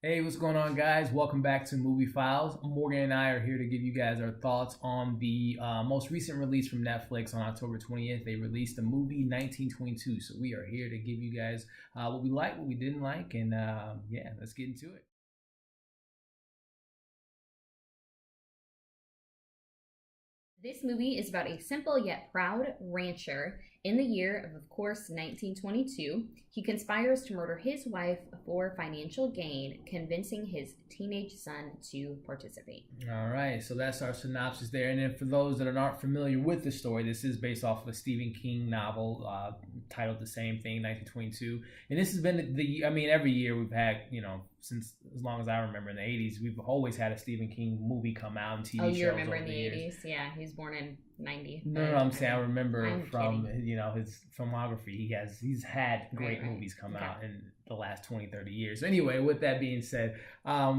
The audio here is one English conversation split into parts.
Hey, what's going on, guys? Welcome back to Movie Files. Morgan and I are here to give you guys our thoughts on the most recent release from Netflix on October 20th. They released the movie 1922. So we are here to give you guys what we liked, what we didn't like, and yeah, let's get into it. This movie is about a simple yet proud rancher. In the year of course, 1922, he conspires to murder his wife for financial gain, convincing his teenage son to participate. All right, so that's our synopsis there. And then for those that are not familiar with the story, this is based off of a Stephen King novel titled the same thing, 1922. And this has been every year we've had, since as long as I remember in the 80s, we've always had a Stephen King movie come out and Oh, TV you shows remember over in the the years. 80s? Yeah, he was born in 90. No, I'm saying I remember I'm from kidding. his filmography. He's had great Right. movies come Okay. out in the last 20, 30 years. So anyway, with that being said,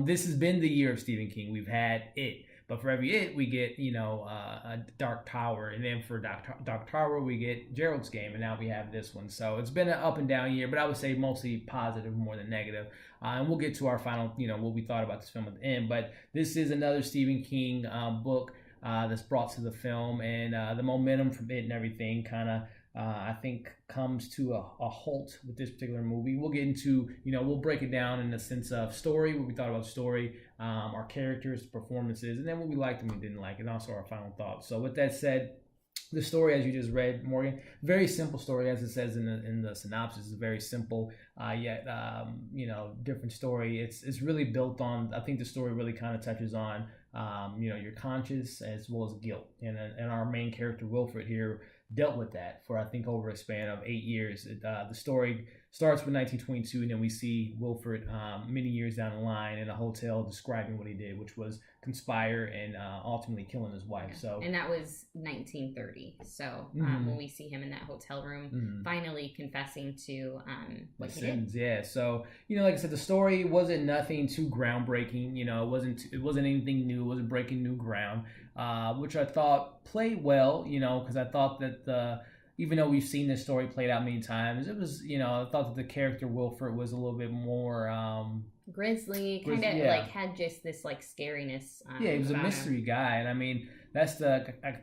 this has been the year of Stephen King. We've had It, but for every It we get a Dark Tower, and then for Dark Tower we get Gerald's Game, and now we have this one. So it's been an up and down year, but I would say mostly positive more than negative. And we'll get to our final, what we thought about this film at the end. But this is another Stephen King book that's brought to the film, and the momentum from it and everything kind of I think comes to a halt with this particular movie. We'll get into, we'll break it down in the sense of story, what we thought about story, our characters, performances, and then what we liked and we didn't like, and also our final thoughts. So with that said, the story, as you just read, Morgan, very simple story, as it says in the synopsis, is very simple, yet different story. It's really built on. I think the story really kind of touches on your conscience as well as guilt, and our main character Wilfred here dealt with that for I think over a span of 8 years. The story starts with 1922, and then we see Wilfred many years down the line in a hotel describing what he did, which was conspire and ultimately killing his wife. Yeah. So And that was 1930. So when we see him in that hotel room, finally confessing to what he sins, did. yeah. So like I said, the story wasn't nothing too groundbreaking. It wasn't anything new. It wasn't breaking new ground, which I thought played well. Because I thought that even though we've seen this story played out many times, it was I thought that the character Wilford was a little bit more Grizzly, kind of yeah. like had just this like scariness. Yeah, he was a about mystery him. guy, and I mean I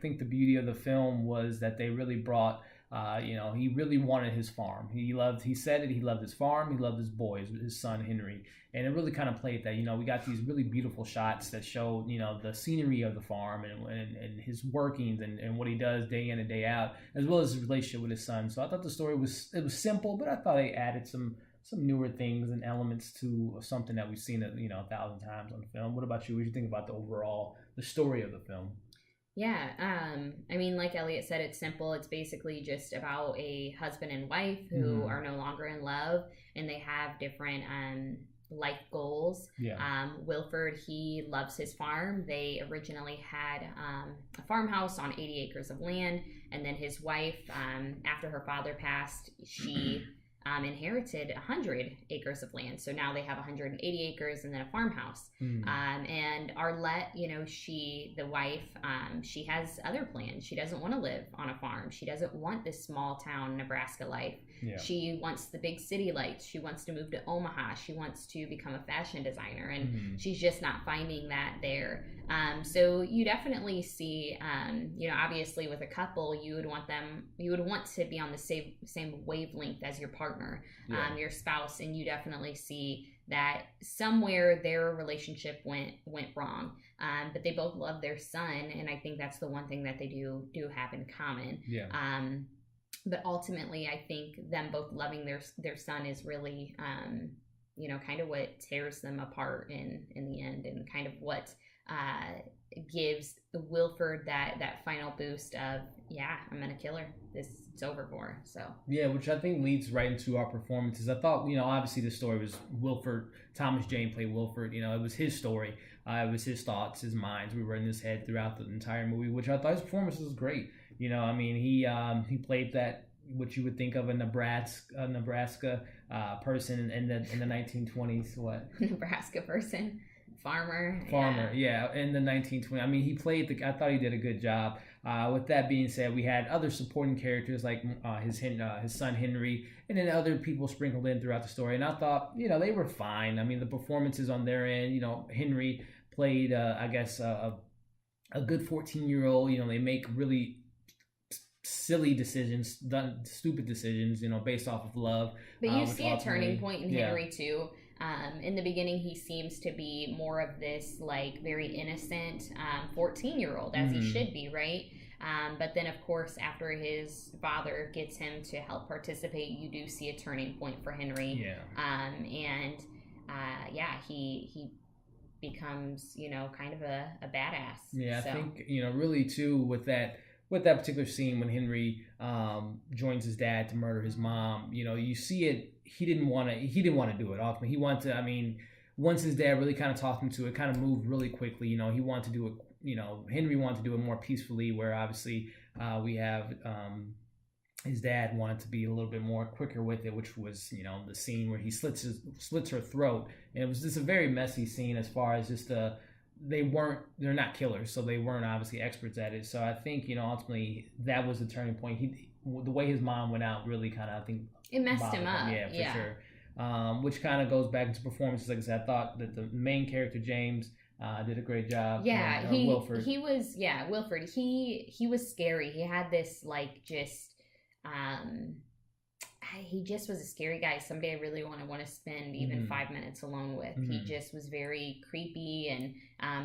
think the beauty of the film was that they really brought. He really wanted his farm. He said it. He loved his farm. He loved his boys, his son Henry, and it really kind of played that. We got these really beautiful shots that show, the scenery of the farm and his workings and what he does day in and day out, as well as his relationship with his son. So I thought the story was simple, but I thought they added some newer things and elements to something that we've seen 1,000 times on film. What about you? What do you think about the story of the film? Yeah, I mean, like Elliot said, it's simple. It's basically just about a husband and wife who Mm-hmm. are no longer in love, and they have different life goals. Yeah. Wilford, he loves his farm. They originally had a farmhouse on 80 acres of land, and then his wife, after her father passed, she inherited 100 acres of land. So now they have 180 acres and then a farmhouse. Mm. And Arlette, the wife, she has other plans. She doesn't want to live on a farm. She doesn't want this small town Nebraska life. Yeah. She wants the big city lights. She wants to move to Omaha. She wants to become a fashion designer, and she's just not finding that there. So you definitely see, obviously with a couple, you would want to be on the same wavelength as your partner, Yeah. your spouse, and you definitely see that somewhere their relationship went wrong. But they both love their son, and I think that's the one thing that they do have in common. Yeah. But ultimately, I think them both loving their son is really, kind of what tears them apart in the end, and kind of what gives Wilford that final boost of, yeah, I'm gonna kill her. It's over for her. So Yeah, which I think leads right into our performances. I thought, obviously the story was Wilford. Thomas Jane played Wilford. It was his story. It was his thoughts, his minds. We were in his head throughout the entire movie, which I thought his performance was great. He played that what you would think of a Nebraska person in the 1920s. What? Nebraska person. Farmer. Yeah, in the 1920s. I mean, he played I thought he did a good job. With that being said, we had other supporting characters like his son Henry, and then other people sprinkled in throughout the story. And I thought, they were fine. I mean, the performances on their end, Henry played, I guess, a good 14-year-old. They make really silly decisions, stupid decisions, based off of love. But you see a turning point in Henry too. In the beginning, he seems to be more of this like very innocent 14-year-old, as he should be, right? But then, of course, after his father gets him to help participate, you do see a turning point for Henry. He becomes, kind of a badass. Yeah, so. I think, really too with that particular scene when Henry joins his dad to murder his mom, you see it. He didn't want to do it. Ultimately, he wanted to. I mean, once his dad really kind of talked him to it, kind of moved really quickly. He wanted to do it. Henry wanted to do it more peacefully. Where obviously we have his dad wanted to be a little bit more quicker with it, which was the scene where he slits her throat, and it was just a very messy scene as far as just they're not killers, so they weren't obviously experts at it. So I think ultimately that was the turning point. The way his mom went out really kind of, I think, it messed him up. Yeah, for sure. Which kind of goes back into performances. Like I said, I thought that the main character James did a great job. Yeah, Wilford. He was Wilford. He was scary. He had this like just. He just was a scary guy. Somebody I really want to spend even 5 minutes alone with. He just was very creepy and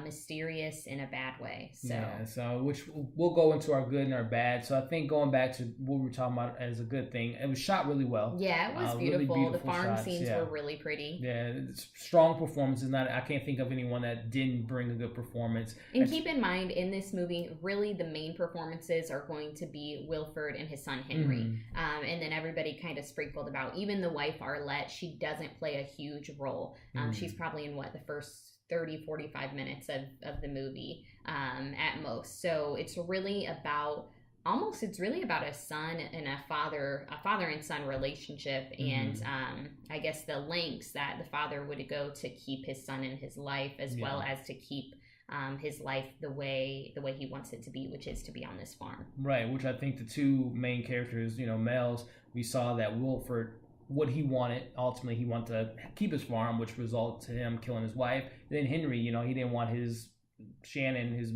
mysterious in a bad way. So which we'll go into our good and our bad. So I think going back to what we were talking about as a good thing, it was shot really well. Yeah, it was beautiful. Really the farm shots. Scenes were really pretty. Yeah, strong performances. I can't think of anyone that didn't bring a good performance. And keep in mind, in this movie, really the main performances are going to be Wilford and his son Henry, and then everybody kind of sprinkled about. Even the wife Arlette, she doesn't play a huge role. She's probably in the first 30-45 minutes of the movie at most. So it's really about a son and a father and son relationship, and I guess the lengths that the father would go to keep his son in his life, as well as to keep his life the way he wants it to be, which is to be on this farm. Right, which I think the two main characters, males, we saw that Wilford, what he wanted, ultimately he wanted to keep his farm, which resulted to him killing his wife. And then Henry, he didn't want his Shannon, his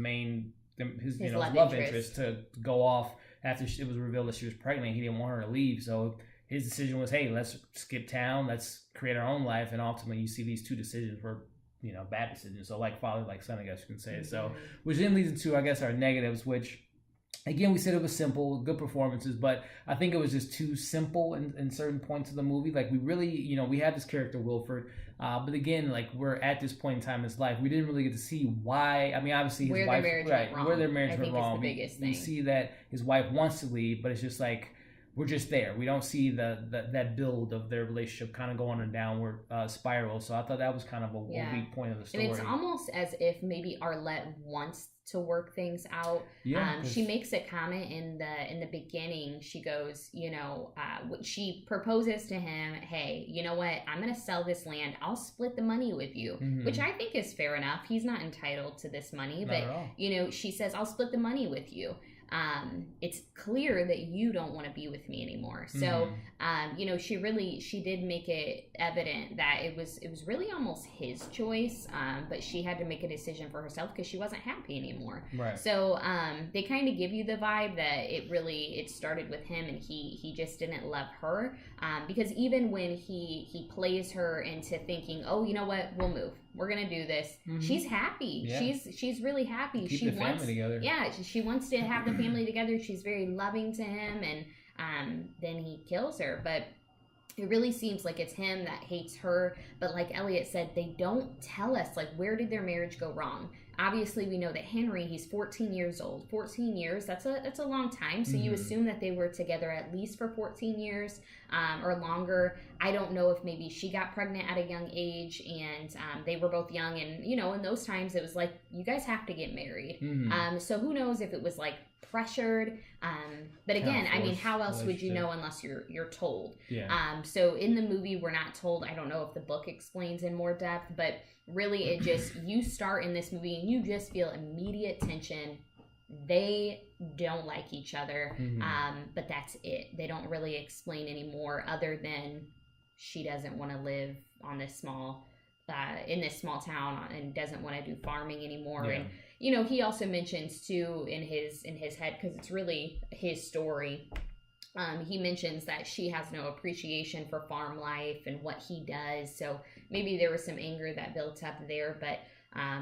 love interest to go off after it was revealed that she was pregnant. He didn't want her to leave, so his decision was, hey, let's skip town, let's create our own life. And ultimately you see these two decisions were bad decisions. So like father, like son, I guess you can say. So which then leads into, I guess, our negatives, which again, we said it was simple, good performances, but I think it was just too simple in certain points of the movie. Like we really, we had this character Wilford, but again, like we're at this point in time in his life, we didn't really get to see why. I mean, obviously his wife, where their marriage went wrong. We see that his wife wants to leave, but it's just like we're just there. We don't see that build of their relationship kind of going on a downward spiral. So I thought that was kind of a weak point of the story. And it's almost as if maybe Arlette wants to work things out. She makes a comment in the beginning. She goes, she proposes to him, hey, you know what, I'm gonna sell this land, I'll split the money with you, which I think is fair enough. He's not entitled to this money, but she says, I'll split the money with you. It's clear that you don't want to be with me anymore. So, she did make it evident that it was really almost his choice, but she had to make a decision for herself because she wasn't happy anymore. Right. So, they kind of give you the vibe that it started with him, and he just didn't love her, because even when he plays her into thinking, oh, you know what, we'll move, we're gonna do this. She's happy. Yeah. She's really happy. Keep the family together. Yeah, she wants to have the family together. She's very loving to him, and then he kills her. But it really seems like it's him that hates her. But like Elliot said, they don't tell us, like, where did their marriage go wrong? obviously we know that Henry, he's 14 years old. 14 years, that's a long time. So you assume that they were together at least for 14 years or longer. I don't know if maybe she got pregnant at a young age and they were both young. And, you know, in those times it was like, you guys have to get married. So who knows if it was like pressured. But again, I mean, how else would you know unless you're told? Yeah. So in the movie, we're not told. I don't know if the book explains in more depth, but really it just, you start in this movie and you just feel immediate tension. They don't like each other, but that's it. They don't really explain anymore other than she doesn't want to live on this small in this small town and doesn't want to do farming anymore. And you know, he also mentions too in his head, because it's really his story, he mentions that she has no appreciation for farm life and what he does. So maybe there was some anger that built up there, but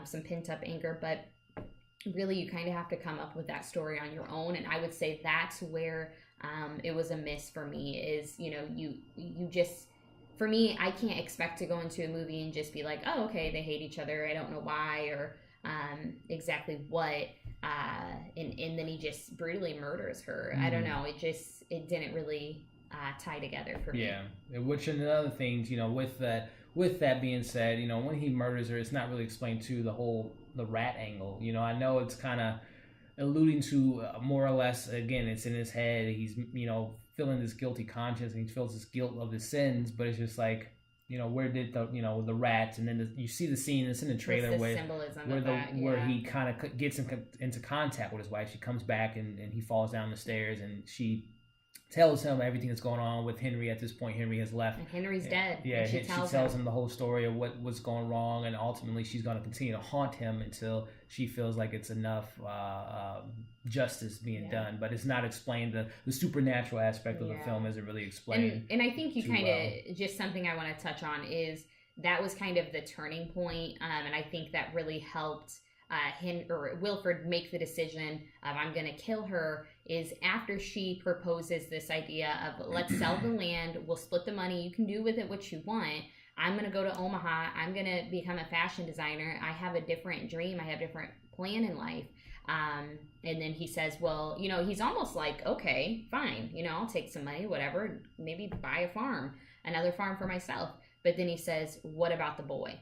some pent up anger. But really, you kind of have to come up with that story on your own. And I would say that's where it was a miss for me. Is, you know, you just, for me, I can't expect to go into a movie and just be like, oh, okay, they hate each other, I don't know why, or exactly what, and then he just brutally murders her. I don't know, it didn't really tie together for me. Yeah, which another thing, you know, with that being said, you know, when he murders her, it's not really explained to the rat angle. You know, I know it's kind of alluding to more or less, again, it's in his head. He's, you know, feeling this guilty conscience and he feels this guilt of his sins, but it's just like, you know, where did the rats, and then you see the scene, it's in the trailer where he kind of gets into contact with his wife. She comes back and he falls down the stairs and she tells him everything that's going on with Henry. At this point, Henry has left. And Henry's dead. Yeah, and she tells him the whole story of what was going wrong, and ultimately she's going to continue to haunt him until she feels like it's enough justice being done. But it's not explained. The supernatural aspect of the film isn't really explained. And I think you kind of, just something I want to touch on is that was kind of the turning point, and I think that really helped Wilford make the decision of, I'm going to kill her, is after she proposes this idea of, let's sell the land, we'll split the money, you can do with it what you want, I'm going to go to Omaha, I'm going to become a fashion designer, I have a different dream, I have a different plan in life. And then he says, well, you know, he's almost like, okay, fine, you know, I'll take some money, whatever, maybe buy a farm, another farm for myself. But then he says, what about the boy?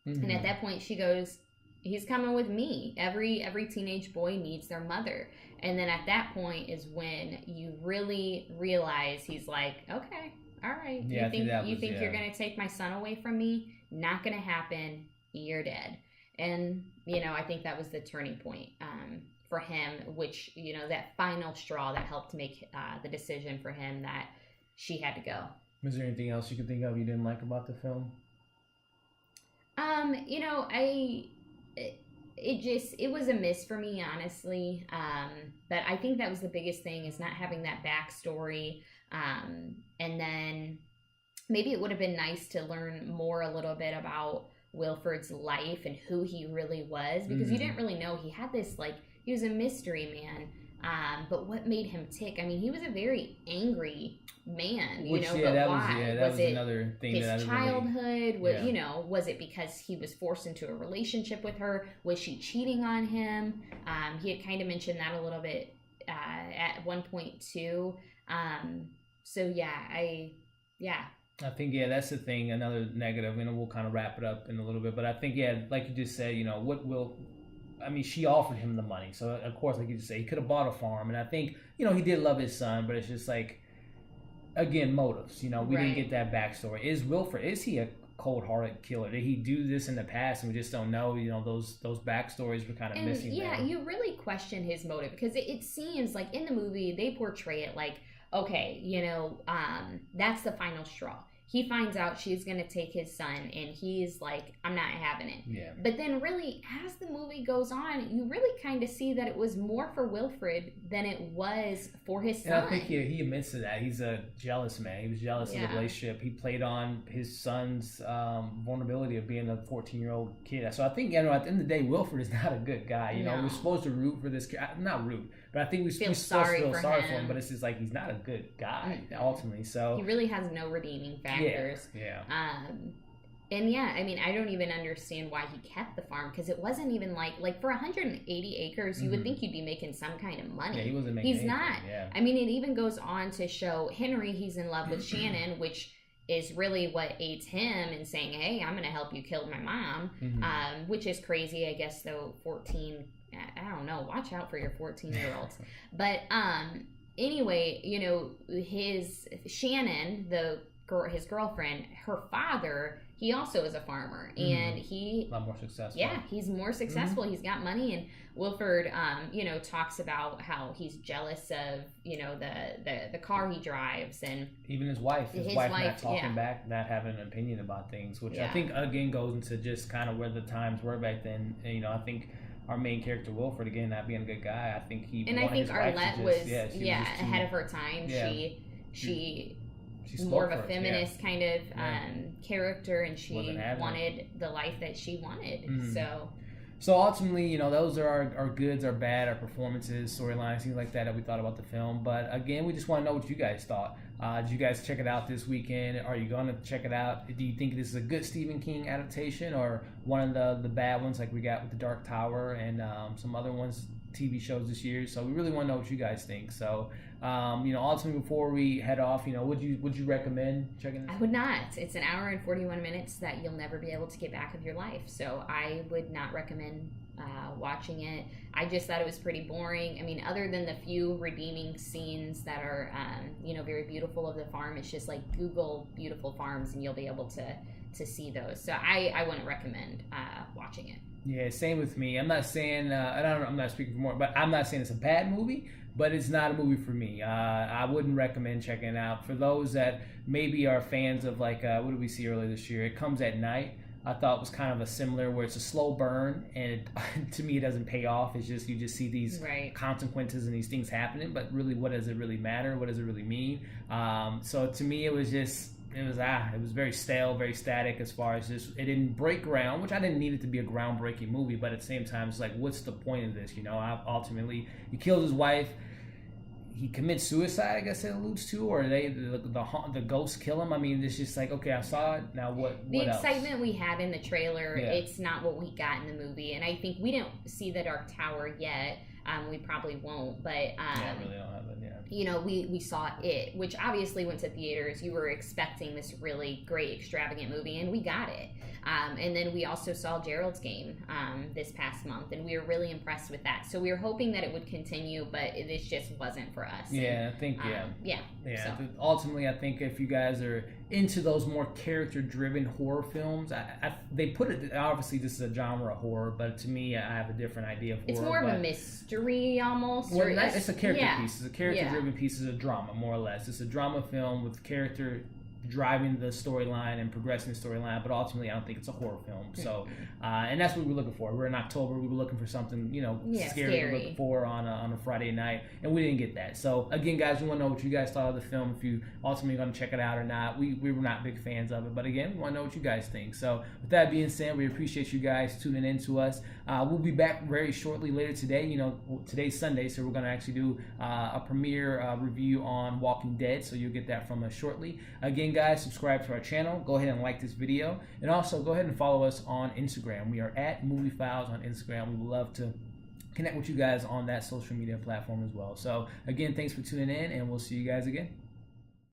And at that point she goes, he's coming with me. Every teenage boy needs their mother. And then at that point is when you really realize he's like, okay, all right. Yeah, you think you're going to take my son away from me? Not going to happen. You're dead. And, you know, I think that was the turning point for him, which, you know, that final straw that helped make the decision for him that she had to go. Was there anything else you could think of you didn't like about the film? You know, it was a miss for me, honestly. But I think that was the biggest thing, is not having that backstory. And then maybe it would have been nice to learn more a little bit about Wilford's life and who he really was, because you didn't really know. He had this, like, he was a mystery man. But what made him tick? I mean, he was a very angry man, you know, but why? That was another thing. His childhood, you know, was it because he was forced into a relationship with her? Was she cheating on him? He had kind of mentioned that a little bit at one point too. So I think, that's the thing, another negative, and we'll kind of wrap it up in a little bit. But I think, like you just said, you know, she offered him the money. So, of course, like you just say, he could have bought a farm. And I think, you know, he did love his son, but it's just like, again, motives. You know, we didn't get that backstory. Is he a cold-hearted killer? Did he do this in the past and we just don't know? You know, those backstories were kind of missing. Yeah, you really question his motive, because it seems like in the movie they portray it like, okay, you know, that's the final straw. He finds out she's going to take his son, and he's like, I'm not having it. Yeah. But then really, as the movie goes on, you really kind of see that it was more for Wilfred than it was for his son. And I think he admits to that. He's a jealous man. He was jealous of the relationship. He played on his son's vulnerability of being a 14-year-old kid. So I think, you know, at the end of the day, Wilfred is not a good guy. You know, we're supposed to root for this kid. Not root, but I think we're supposed to feel sorry for him. But it's just like, he's not a good guy, ultimately. So he really has no redeeming factors. Yeah. And yeah, I mean, I don't even understand why he kept the farm, because it wasn't even like for 180 acres, you would think you'd be making some kind of money. Yeah, he wasn't making He's anything. not. Yeah. I mean, it even goes on to show Henry, he's in love with Shannon, which is really what aids him in saying, hey, I'm going to help you kill my mom, which is crazy, I guess, though. 14, I don't know, watch out for your 14-year-olds. But anyway, you know, his Shannon, his girlfriend, her father, he also is a farmer, and he a lot more successful. Yeah, he's more successful. He's got money, and Wilford, you know, talks about how he's jealous of, you know, the car he drives, and even his wife not talking back, not having an opinion about things, which I think again goes into just kind of where the times were back then. And, you know, I think our main character Wilford, again, not being a good guy, I think Arlette was ahead of her time. Yeah. She's more of a feminist kind of character, and she wanted the life that she wanted. So ultimately, you know, those are our goods, our bad, our performances, storylines, things like that we thought about the film. But again, we just want to know what you guys thought. Did you guys check it out this weekend? Are you going to check it out? Do you think this is a good Stephen King adaptation, or one of the bad ones like we got with The Dark Tower and some other ones, TV shows this year? So we really want to know what you guys think. So you know, ultimately, before we head off, you know, would you recommend checking this? I would not. It's an hour and 41 minutes that you'll never be able to get back of your life. So I would not recommend watching it. I just thought it was pretty boring. I mean, other than the few redeeming scenes that are, you know, very beautiful of the farm, it's just like Google beautiful farms and you'll be able to see those. So I wouldn't recommend watching it. Yeah, same with me. I'm not saying, I'm not speaking for more, but I'm not saying it's a bad movie, but it's not a movie for me. I wouldn't recommend checking it out. For those that maybe are fans of, like, what did we see earlier this year? It Comes at Night. I thought was kind of a similar, where it's a slow burn, and to me it doesn't pay off. It's just, you just see these consequences and these things happening, but really, what does it really matter? What does it really mean? So to me, it was very stale, very static, as far as just, it didn't break ground, which I didn't need it to be a groundbreaking movie, but at the same time, it's like, what's the point of this? You know, ultimately, he killed his wife. He commits suicide, I guess it alludes to, or the ghosts kill him. I mean, it's just like, okay, I saw it. Now what? The else? excitement we had in the trailer, it's not what we got in the movie, and I think we didn't see The Dark Tower yet. We probably won't, but I really don't have it. Yeah. You know, we saw It, which obviously went to theaters. You were expecting this really great, extravagant movie, and we got it. And then we also saw Gerald's Game this past month, and we were really impressed with that. So we were hoping that it would continue, but this just wasn't for us. Yeah, I think, So. Ultimately, I think if you guys are into those more character-driven horror films, they put it, obviously this is a genre of horror, but to me, I have a different idea of horror. It's more of a mystery, almost. Well, it's a character piece. It's a character-driven piece. It's a drama, more or less. It's a drama film with character driving the storyline and progressing the storyline, but ultimately I don't think it's a horror film. So and that's what we were looking for. We're in October, we were looking for something, you know, scary to look for on a Friday night, and we didn't get that. So again, guys, we want to know what you guys thought of the film, if you ultimately going to check it out or not. We were not big fans of it, but again, we want to know what you guys think. So with that being said, we appreciate you guys tuning in to us. We'll be back very shortly later today. You know, today's Sunday, so we're going to actually do a premiere review on Walking Dead, so you'll get that from us shortly. Again, guys, subscribe to our channel. Go ahead and like this video, and also go ahead and follow us on Instagram. We are at Movie Files on Instagram. We would love to connect with you guys on that social media platform as well. So again, thanks for tuning in, and we'll see you guys again.